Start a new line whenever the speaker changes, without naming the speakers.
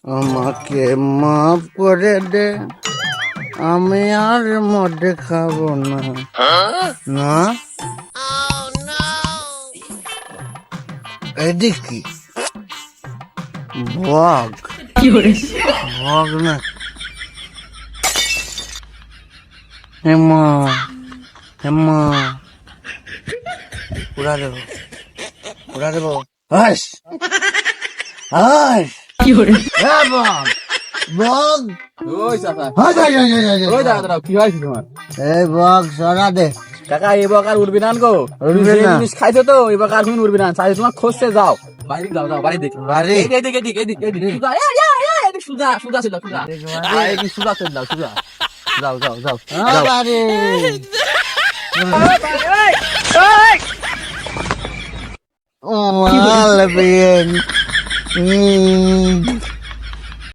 আমাকে মাফ করে দে, আমি আর মদ খাবো না। না, এদিকে বক, বক না। হেমা, হেমা, উড়া দেবো, উড়া দেবো। হাস, হাস, হ্যাঁ বক, বক।
ওই চাচা,
হাস, হাস, হাস, হাস,
ওই
হাস।
দাদা কি হয়েছে তোমার?
এই বক সরা দে।
কাকা এই বকার উঠবি না গো,
উঠবে
যে
না।
জিনিস খাইছো তো এই বকার তুমি উঠবি না, চাই তোমার খসছে যাও বাড়ি যাও, যাও বাড়ি দেখি
বাড়ি?
এদিক এদিক এদিক এদিক সুজা, এদিক সুজা, সুজা ছিল সুজা, এদিক সুজা ছিল দাও সুজা, যাও যাও যাও যাও
বাড়ি। ও, bien.